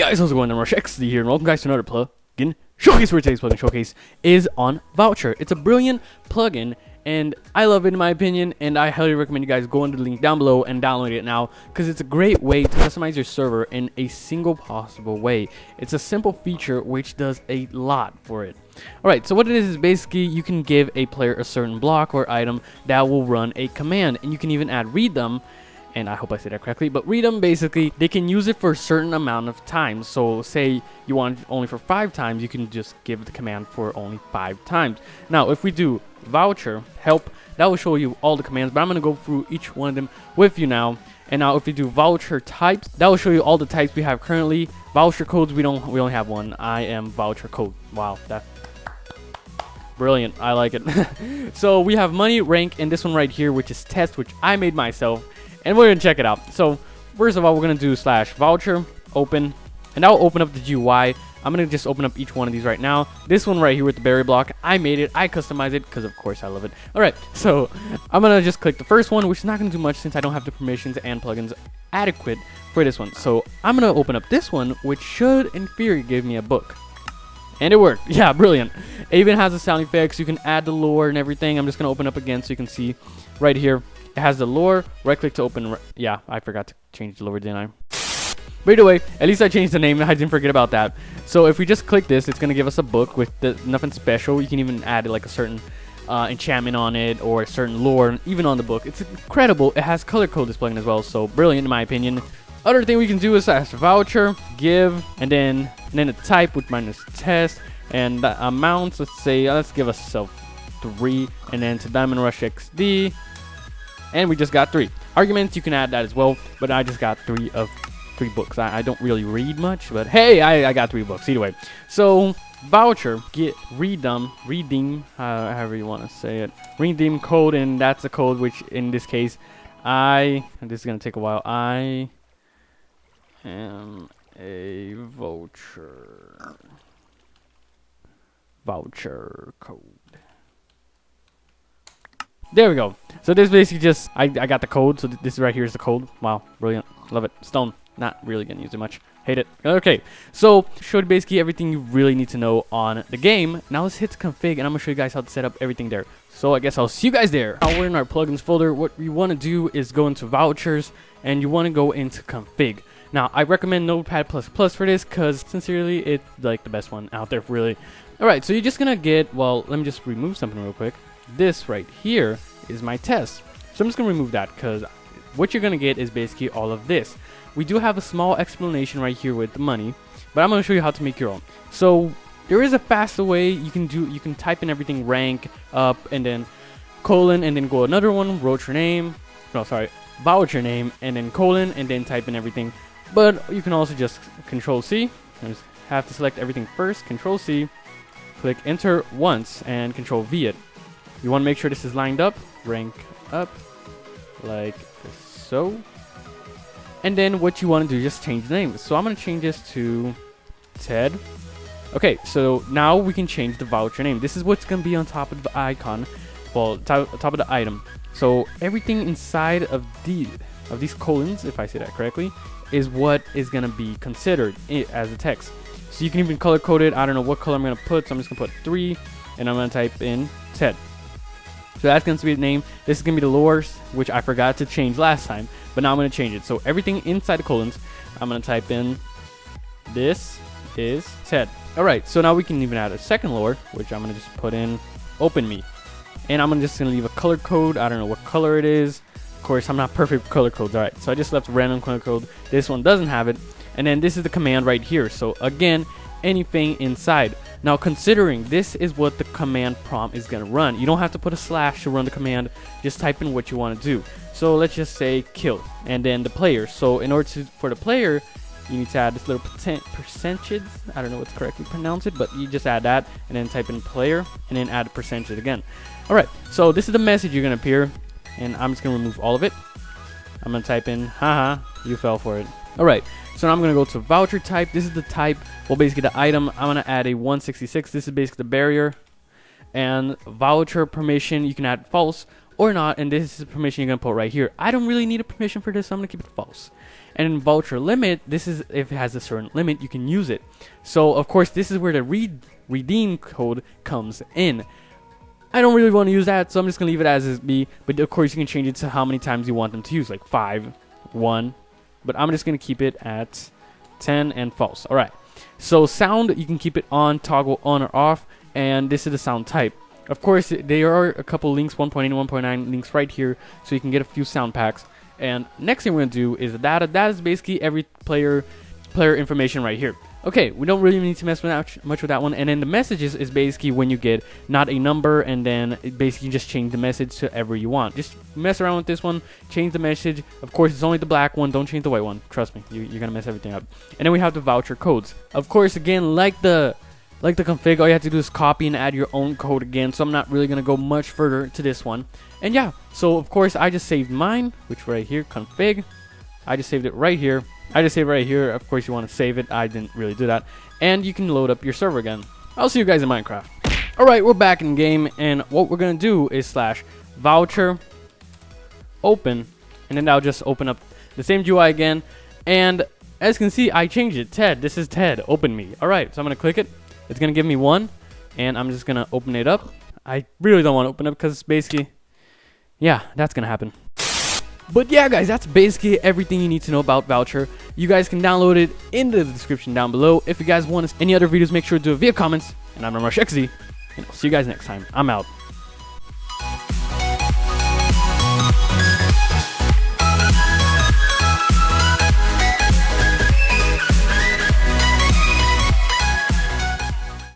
Guys, how's it going? DiamondRushXD here, and welcome guys to another plugin showcase. For today's plugin showcase is on Voucher. It's a brilliant plugin, and I love it in my opinion, and I highly recommend you guys go into the link down below and download it now, because it's a great way to customize your server in a single possible way. It's a simple feature which does a lot for it. Alright, so what it is basically you can give a player a certain block or item that will run a command, and you can even add read them. And I hope I said that correctly, but read them basically, they can use it for a certain amount of times. So say you want it only for 5 times, you can just give the command for only 5 times. Now, if we do Voucher help, that will show you all the commands, but I'm going to go through each one of them with you now. And now if we do Voucher Types, that will show you all the types we have currently. Voucher codes, we only have one. I am Voucher code. Wow, that's brilliant. I like it. So we have money, rank, and this one right here, which is test, which I made myself. And we're going to check it out. So first of all, we're going to do /voucher open, and that will open up the GUI. I'm going to just open up each one of these right now. This one right here with the berry block, I made it. I customized it because of course I love it. Alright, so I'm going to just click the first one, which is not going to do much since I don't have the permissions and plugins adequate for this one. So I'm going to open up this one, which should in theory give me a book. And it worked. Yeah, brilliant. It even has the sound effects. You can add the lore and everything. I'm just going to open up again so you can see right here. It has the lore. Right click to open. Yeah, I forgot to change the lore, didn't I? But either way, at least I changed the name. I didn't forget about that. So if we just click this, it's going to give us a book with nothing special. You can even add like a certain enchantment on it or a certain lore, even on the book. It's incredible. It has color code this plugin as well. So brilliant in my opinion. Other thing we can do is /voucher, give, and then a type with minus test, and the amounts. Let's say let's give ourselves 3, and then to DiamondRushXD. And we just got 3 arguments. You can add that as well, but I just got 3 of 3 books. I don't really read much, but hey, I got 3 books either way. So Voucher, redeem, however you want to say it, redeem code, and that's a code which in this case and this is gonna take a while. I am a voucher code. There we go. So this basically just, I got the code. So this right here is the code. Wow, brilliant. Love it. Stone. Not really going to use it much. Hate it. Okay, so showed basically everything you really need to know on the game. Now let's hit config, and I'm going to show you guys how to set up everything there. So I guess I'll see you guys there. Now we're in our plugins folder. What we want to do is go into vouchers, and you want to go into config. Now, I recommend Notepad++ for this because sincerely, it's like the best one out there, really. Alright, so you're just going to get, well, let me just remove something real quick. This right here is my test. So I'm just going to remove that because what you're going to get is basically all of this. We do have a small explanation right here with the money, but I'm going to show you how to make your own. So there is a faster way you can type in everything, rank up, and then colon, and then go another one, voucher name, and then colon, and then type in everything. But you can also just Control C. I just have to select everything first, Control C, click enter once, and Control V it. You want to make sure this is lined up, rank up, like so. And then what you want to do, just change the name. So I'm going to change this to Ted. Okay, so now we can change the voucher name. This is what's going to be on top of the icon, well, top of the item. So everything inside of these colons, if I say that correctly, is what is going to be considered as the text. So you can even color code it. I don't know what color I'm going to put, so I'm just going to put 3, and I'm going to type in Ted. So that's going to be the name. This is going to be the lores, which I forgot to change last time, but now I'm going to change it. So everything inside the colons, I'm going to type in this is Ted. Alright, so now we can even add a second lore, which I'm going to just put in open me. And I'm just going to leave a color code. I don't know what color it is. Of course, I'm not perfect with color codes. Alright, so I just left a random color code. This one doesn't have it. And then this is the command right here. So again, anything inside. Now considering this is what the command prompt is going to run, you don't have to put a slash to run the command, just type in what you want to do. So let's just say kill, and then the player. So in order for the player, you need to add this little percentage, I don't know what's correctly pronounced it, but you just add that, and then type in player, and then add a percentage again. Alright, so this is the message you're going to appear, and I'm just going to remove all of it. I'm going to type in, haha, you fell for it. Alright, so now I'm going to go to Voucher Type. This is the type, well basically the item. I'm going to add a 166. This is basically the barrier. And voucher permission, you can add false or not, and this is the permission you're gonna put right here. I don't really need a permission for this, so I'm gonna keep it false. And in Voucher Limit, this is if it has a certain limit, you can use it. So of course, this is where the redeem code comes in. I don't really want to use that, so I'm just gonna leave it as is be. But of course, you can change it to how many times you want them to use, like 5, 1. But I'm just gonna keep it at 10 and false. All right. So sound, you can keep it on, toggle on or off, and this is the sound type. Of course, there are a couple links, 1.8 and 1.9 links right here, so you can get a few sound packs. And next thing we're gonna do is the data. That is basically every player information right here. Okay, we don't really need to mess with much with that one. And then the messages is basically when you get not a number, and then it basically just change the message to whatever you want. Just mess around with this one, change the message. Of course, it's only the black one. Don't change the white one. Trust me, you're gonna mess everything up. And then we have the voucher codes. Of course, again, like the config, all you have to do is copy and add your own code again. So I'm not really gonna go much further to this one. And yeah, so of course I just saved mine, which right here, config. I just saved it right here. I just saved it right here. Of course, you want to save it. I didn't really do that. And you can load up your server again. I'll see you guys in Minecraft. All right, we're back in game, and what we're gonna do is /voucher open, and then I'll just open up the same UI again. And as you can see, I changed it. Ted, this is Ted. Open me. All right, so I'm gonna click it. It's gonna give me 1, and I'm just gonna open it up. I really don't want to open it because basically, yeah, that's gonna happen. But yeah, guys, that's basically everything you need to know about Voucher. You guys can download it in the description down below. If you guys want any other videos, make sure to do it via comments. And I'm DiamondRushXD, and I'll see you guys next time. I'm out.